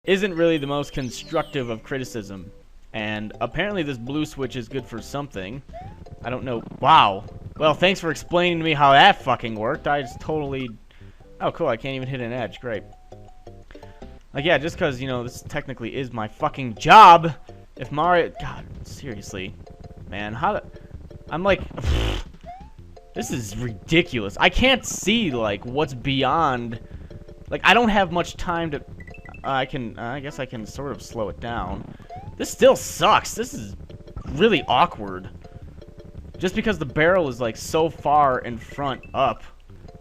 isn't really the most constructive of criticism. And apparently this blue switch is good for something. I don't know. Wow. Well, thanks for explaining to me how that fucking worked. I just totally... Oh, cool. I can't even hit an edge. Great. Like, yeah, just because, you know, this technically is my fucking job. If Mario... God, seriously. Man, how the... I'm like... This is ridiculous. I can't see, like, what's beyond... Like, I don't have much time to... I guess I can sort of slow it down. This still sucks. This is really awkward. Just because the barrel is, like, so far in front up.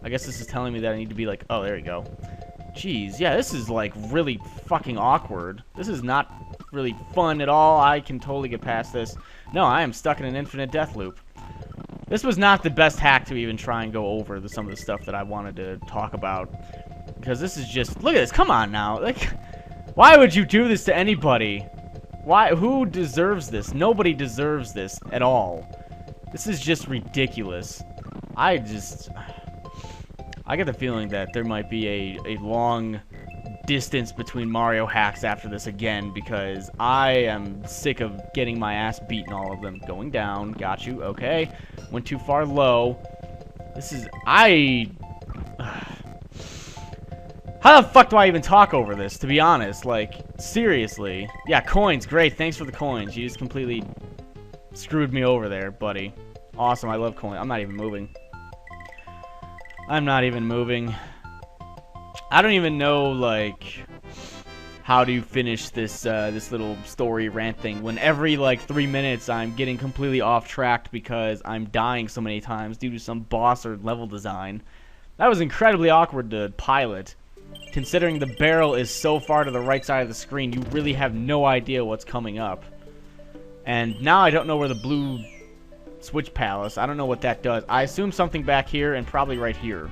I guess this is telling me that I need to be like... Oh, there you go. Jeez, yeah, this is, like, really fucking awkward. This is not really fun at all. I can totally get past this. No, I am stuck in an infinite death loop. This was not the best hack to even try and go over some of the stuff that I wanted to talk about. Because this is just... Look at this. Come on now. Like, why would you do this to anybody? Why? Who deserves this? Nobody deserves this at all. This is just ridiculous. I get the feeling that there might be a long distance between Mario hacks after this again, because I am sick of getting my ass beaten, all of them. Going down, got you, okay. Went too far low. This is... How the fuck do I even talk over this, to be honest? Like, seriously. Yeah, coins, great, thanks for the coins. You just completely screwed me over there, buddy. Awesome, I love coins. I'm not even moving. I'm not even moving. I don't even know, like, how to finish this this little story rant thing when every, like, 3 minutes I'm getting completely off track because I'm dying so many times due to some boss or level design. That was incredibly awkward to pilot. Considering the barrel is so far to the right side of the screen, you really have no idea what's coming up. And now I don't know where the blue... Switch Palace. I don't know what that does. I assume something back here and probably right here.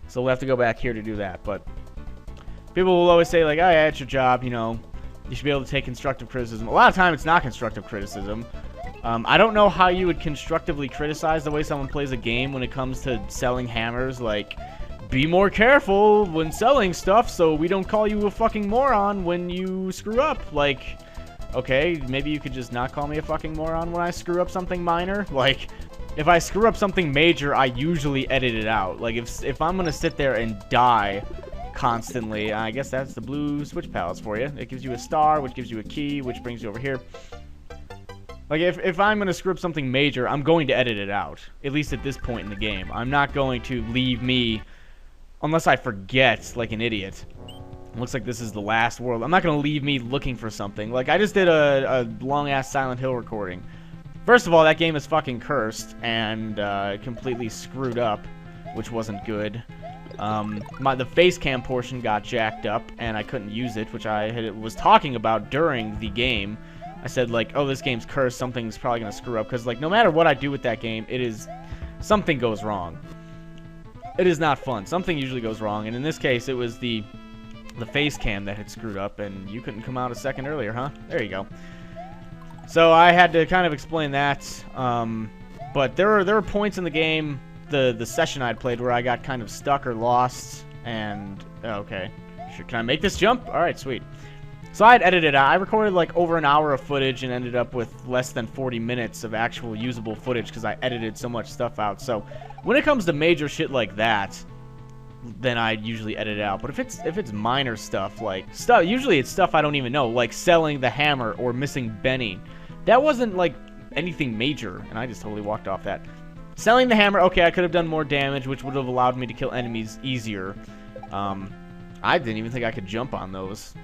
So we'll have to go back here to do that. But people will always say, like, oh, yeah, it's your job, you know. You should be able to take constructive criticism. A lot of time it's not constructive criticism. I don't know how you would constructively criticize the way someone plays a game when it comes to selling hammers. Like, be more careful when selling stuff so we don't call you a fucking moron when you screw up. Like... Okay, maybe you could just not call me a fucking moron when I screw up something minor. Like, if I screw up something major, I usually edit it out. Like, if I'm gonna sit there and die constantly, I guess that's the blue switch palace for you. It gives you a star, which gives you a key, which brings you over here. Like, if I'm gonna screw up something major, I'm going to edit it out. At least at this point in the game. I'm not going to leave me, unless I forget, like an idiot. Looks like this is the last world. I'm not going to leave me looking for something. Like, I just did a long-ass Silent Hill recording. First of all, that game is fucking cursed and completely screwed up, which wasn't good. The face cam portion got jacked up, and I couldn't use it, which I was talking about during the game. I said, like, oh, this game's cursed. Something's probably going to screw up. Because, like, no matter what I do with that game, something goes wrong. It is not fun. Something usually goes wrong, and in this case, it was the face cam that had screwed up, and you couldn't come out a second earlier, huh? There you go. So I had to kind of explain that, but there were points in the game, the session I'd played, where I got kind of stuck or lost, and okay, can I make this jump? All right, sweet. So I'd edited it out. I recorded like over an hour of footage and ended up with less than 40 minutes of actual usable footage because I edited so much stuff out. So when it comes to major shit like that, then I usually edit it out. But if it's minor stuff, like usually it's stuff I don't even know, like selling the hammer or missing Benny. That wasn't like anything major, and I just totally walked off that. Selling the hammer, okay, I could have done more damage, which would have allowed me to kill enemies easier. I didn't even think I could jump on those.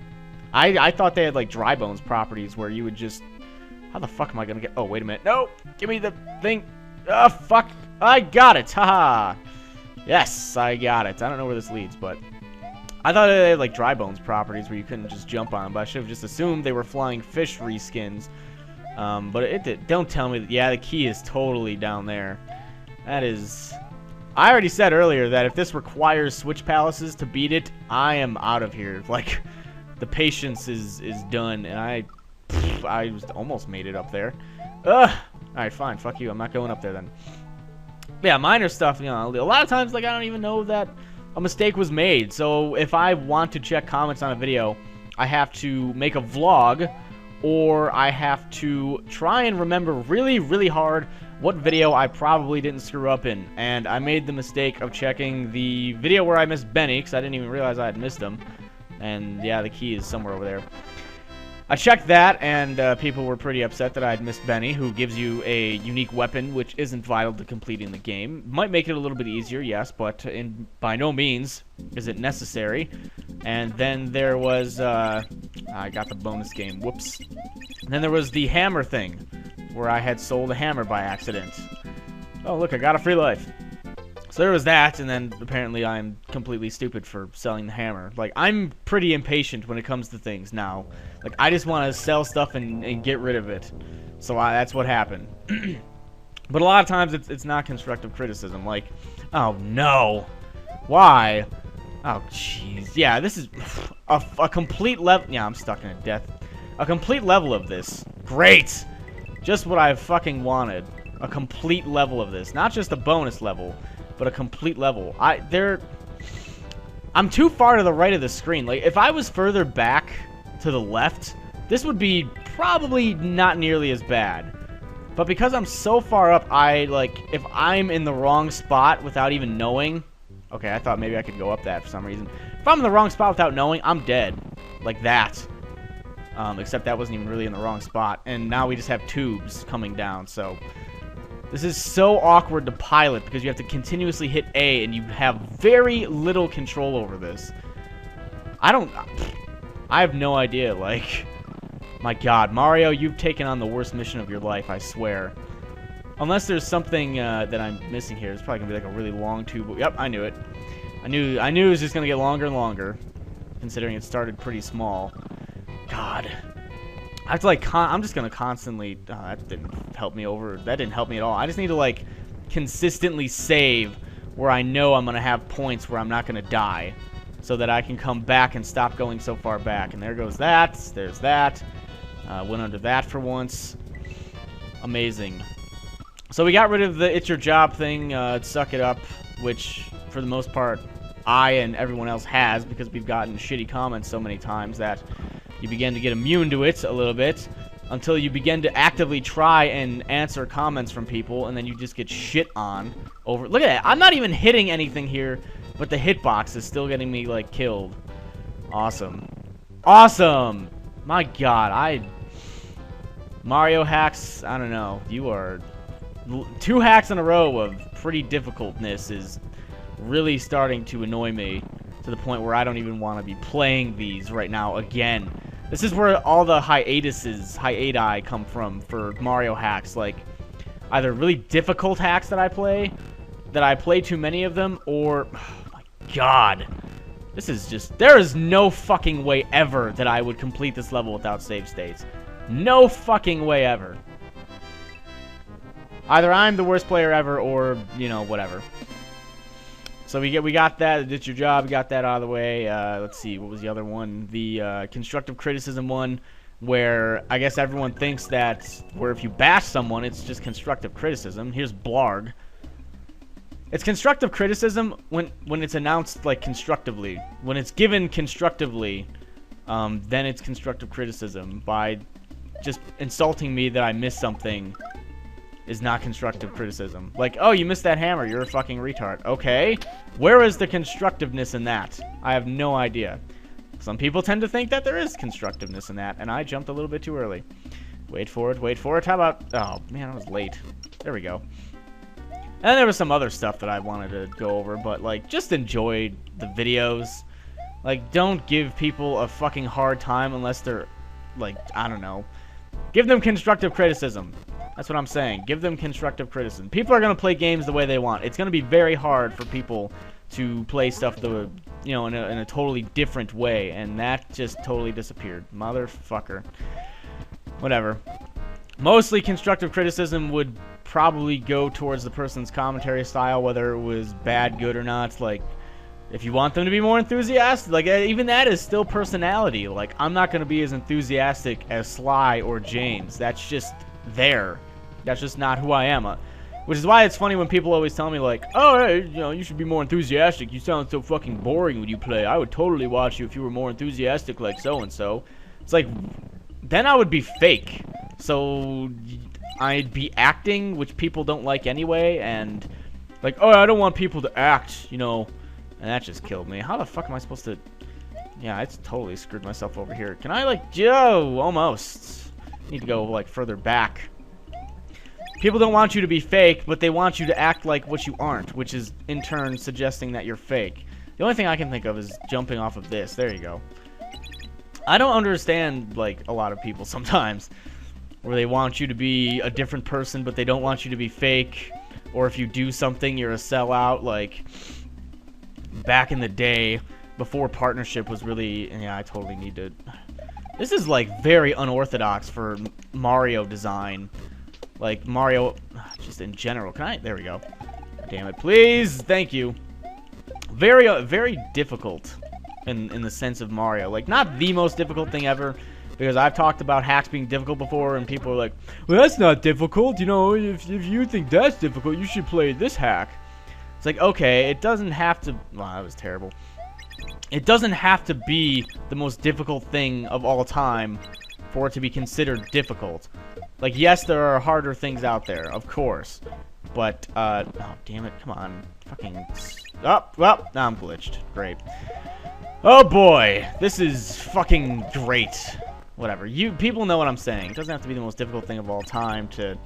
I thought they had like dry bones properties where you would just... How the fuck am I gonna get... Oh, wait a minute. No! Give me the thing! Oh, fuck! I got it! Haha! Yes, I got it. I don't know where this leads, but I thought they had like dry bones properties where you couldn't just jump on them, but I should have just assumed they were flying fish reskins. But it did. Don't tell me that. Yeah, the key is totally down there. That is... I already said earlier that if this requires switch palaces to beat it, I am out of here. Like, the patience is done, and I almost made it up there. Ugh! Alright, fine. Fuck you. I'm not going up there then. Yeah, minor stuff, you know, a lot of times, like, I don't even know that a mistake was made. So if I want to check comments on a video, I have to make a vlog, or I have to try and remember really, really hard what video I probably didn't screw up in. And I made the mistake of checking the video where I missed Benny, because I didn't even realize I had missed him. And yeah, the key is somewhere over there. I checked that, and people were pretty upset that I had missed Benny, who gives you a unique weapon, which isn't vital to completing the game. Might make it a little bit easier, yes, but by no means is it necessary. And then there was, I got the bonus game, whoops. And then there was the hammer thing, where I had sold a hammer by accident. Oh, look, I got a free life. So there was that, and then apparently I'm completely stupid for selling the hammer. Like, I'm pretty impatient when it comes to things now. Like, I just want to sell stuff and get rid of it. So that's what happened. But a lot of times it's not constructive criticism. Like, oh no, why? Oh jeez, yeah, this is a complete level. Yeah, I'm stuck in a death. A complete level of this. Great, just what I fucking wanted. A complete level of this, not just a bonus level, but a complete level. I'm too far to the right of the screen. Like, if I was further back to the left, this would be probably not nearly as bad. But because I'm so far up, if I'm in the wrong spot without even knowing... Okay, I thought maybe I could go up that for some reason. If I'm in the wrong spot without knowing, I'm dead. Like that. Except that wasn't even really in the wrong spot. And now we just have tubes coming down, so... This is so awkward to pilot because you have to continuously hit A and you have very little control over this. I have no idea, like... My god, Mario, you've taken on the worst mission of your life, I swear. Unless there's something that I'm missing here. It's probably gonna be like a really long tube. Yep, I knew it. I knew it was just gonna get longer and longer, considering it started pretty small. God. I have to, like, I'm just gonna constantly... that didn't help me over. That didn't help me at all. I just need to, like, consistently save where I know I'm gonna have points where I'm not gonna die, so that I can come back and stop going so far back. And there goes that. There's that. Went under that for once. Amazing. So we got rid of the It's Your Job thing, Suck It Up, which, for the most part, I and everyone else has, because we've gotten shitty comments so many times that you begin to get immune to it a little bit, until you begin to actively try and answer comments from people, and then you just get shit on over... Look at that! I'm not even hitting anything here, but the hitbox is still getting me, like, killed. Awesome. Awesome! My god, Mario hacks, I don't know. You are... 2 hacks in a row of pretty difficultness is really starting to annoy me to the point where I don't even want to be playing these right now again. This is where all the hiati come from for Mario hacks. Like, either really difficult hacks that I play too many of them, or... Oh my god. This is just... There is no fucking way ever that I would complete this level without save states. No fucking way ever. Either I'm the worst player ever, or, you know, whatever. So we got that. It's Your Job. We got that out of the way. Let's see. What was the other one? The constructive criticism one, where I guess everyone thinks that where if you bash someone, it's just constructive criticism. Here's Blarg. It's constructive criticism when it's announced, like, constructively. When it's given constructively, then it's constructive criticism. By just insulting me that I missed something is not constructive criticism. Like, oh, you missed that hammer, you're a fucking retard. Okay, where is the constructiveness in that? I have no idea. Some people tend to think that there is constructiveness in that, and I jumped a little bit too early. Wait for it, wait for it. How about... Oh, man, I was late. There we go. And then there was some other stuff that I wanted to go over, but, like, just enjoy the videos. Like, don't give people a fucking hard time unless they're, like, I don't know. Give them constructive criticism. That's what I'm saying. Give them constructive criticism. People are going to play games the way they want. It's going to be very hard for people to play stuff the, you know, in a totally different way, and that just totally disappeared. Motherfucker. Whatever. Mostly constructive criticism would probably go towards the person's commentary style, whether it was bad, good, or not. Like, if you want them to be more enthusiastic, like, even that is still personality. Like, I'm not going to be as enthusiastic as Sly or James. That's just there. That's just not who I am. Which is why it's funny when people always tell me like, oh, hey, you know, you should be more enthusiastic. You sound so fucking boring when you play. I would totally watch you if you were more enthusiastic like so-and-so. It's like, then I would be fake. So I'd be acting, which people don't like anyway, and like, oh, I don't want people to act, you know, and that just killed me. How the fuck am I supposed to... Yeah, I totally screwed myself over here. Can I, like, Joe? Almost. Need to go, like, further back. People don't want you to be fake, but they want you to act like what you aren't, which is, in turn, suggesting that you're fake. The only thing I can think of is jumping off of this. There you go. I don't understand, like, a lot of people sometimes, where they want you to be a different person, but they don't want you to be fake, or if you do something, you're a sellout, like, back in the day... Before partnership was really... Yeah, I totally need to... This is, like, very unorthodox for Mario design. Like, Mario... Just in general. Can I... There we go. Damn it. Please! Thank you. Very, very difficult in the sense of Mario. Like, not the most difficult thing ever. Because I've talked about hacks being difficult before, and people are like, well, that's not difficult. You know, if you think that's difficult, you should play this hack. It's like, okay, it doesn't have to... Well, that was terrible. It doesn't have to be the most difficult thing of all time for it to be considered difficult. Like, yes, there are harder things out there, of course. But, oh, damn it, come on. Fucking... Oh, well, now I'm glitched. Great. Oh, boy. This is fucking great. Whatever. People know what I'm saying. It doesn't have to be the most difficult thing of all time to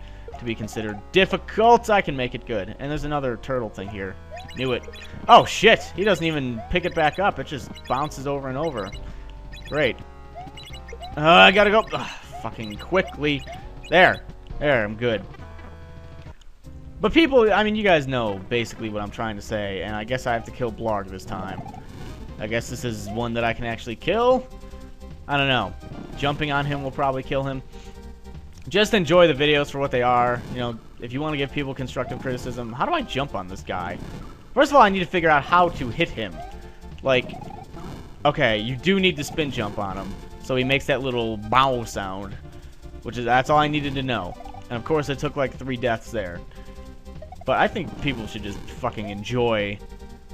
be considered difficult. I can make it good. And there's another turtle thing here. Knew it. Oh, shit. He doesn't even pick it back up. It just bounces over and over. Great. I gotta go. Ugh, fucking quickly. There. There, I'm good. But people, I mean, you guys know basically what I'm trying to say. And I guess I have to kill Blarg this time. I guess this is one that I can actually kill. I don't know. Jumping on him will probably kill him. Just enjoy the videos for what they are. You know, if you want to give people constructive criticism, how do I jump on this guy? First of all, I need to figure out how to hit him. Like, okay, you do need to spin jump on him. So he makes that little bow sound. That's all I needed to know. And of course, it took like 3 deaths there. But I think people should just fucking enjoy.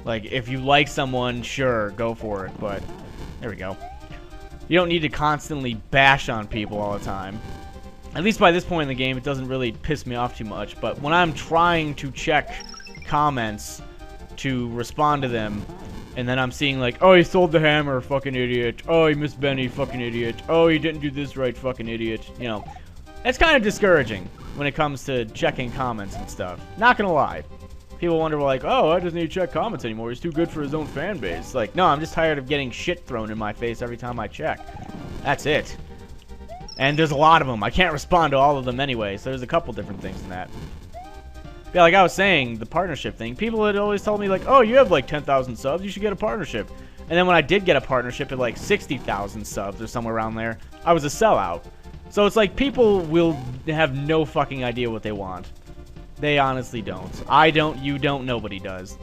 Like, if you like someone, sure, go for it. But, there we go. You don't need to constantly bash on people all the time. At least by this point in the game, it doesn't really piss me off too much. But when I'm trying to check comments to respond to them, and then I'm seeing like, oh, he sold the hammer, fucking idiot. Oh, he missed Benny, fucking idiot. Oh, he didn't do this right, fucking idiot. You know, it's kind of discouraging when it comes to checking comments and stuff. Not gonna lie. People wonder, like, oh, why doesn't he check comments anymore? He's too good for his own fan base. Like, no, I'm just tired of getting shit thrown in my face every time I check. That's it. And there's a lot of them. I can't respond to all of them anyway, so there's a couple different things in that. Yeah, like I was saying, the partnership thing. People had always told me, like, oh, you have, like, 10,000 subs. You should get a partnership. And then when I did get a partnership at, like, 60,000 subs or somewhere around there, I was a sellout. So it's like people will have no fucking idea what they want. They honestly don't. I don't, you don't, nobody does.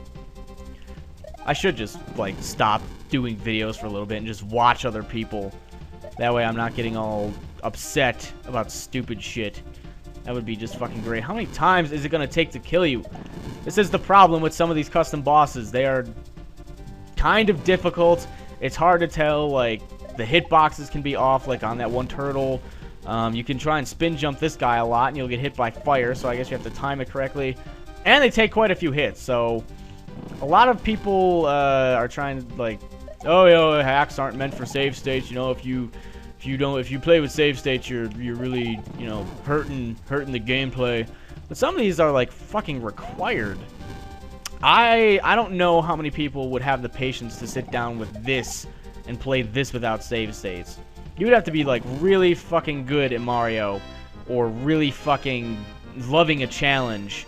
I should just, like, stop doing videos for a little bit and just watch other people. That way I'm not getting all upset about stupid shit. That would be just fucking great. How many times is it going to take to kill you? This is the problem with some of these custom bosses. They are kind of difficult. It's hard to tell, like, the hitboxes can be off, like on that one turtle. You can try and spin jump this guy a lot, and you'll get hit by fire, so I guess you have to time it correctly. And they take quite a few hits, so a lot of people are trying to, like, oh, you know, hacks aren't meant for save states. You know, if you play with save states, you're really, you know, hurting the gameplay. But some of these are like fucking required. I don't know how many people would have the patience to sit down with this and play this without save states. You would have to be like really fucking good at Mario or really fucking loving a challenge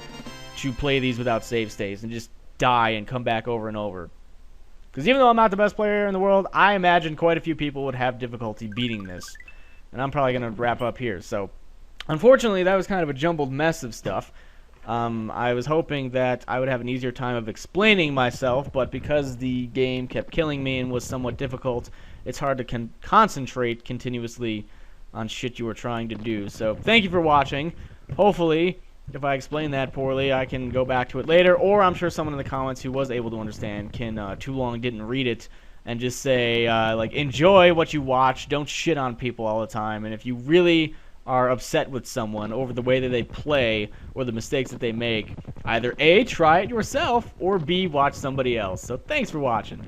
to play these without save states and just die and come back over and over. Because even though I'm not the best player in the world, I imagine quite a few people would have difficulty beating this. And I'm probably going to wrap up here. So, unfortunately, that was kind of a jumbled mess of stuff. I was hoping that I would have an easier time of explaining myself, but because the game kept killing me and was somewhat difficult, it's hard to concentrate continuously on shit you were trying to do. So, thank you for watching. Hopefully, If I explain that poorly, I can go back to it later, or I'm sure someone in the comments who was able to understand can too long didn't read it and just say, like, enjoy what you watch, don't shit on people all the time, and if you really are upset with someone over the way that they play or the mistakes that they make, either A, try it yourself, or B, watch somebody else. So thanks for watching.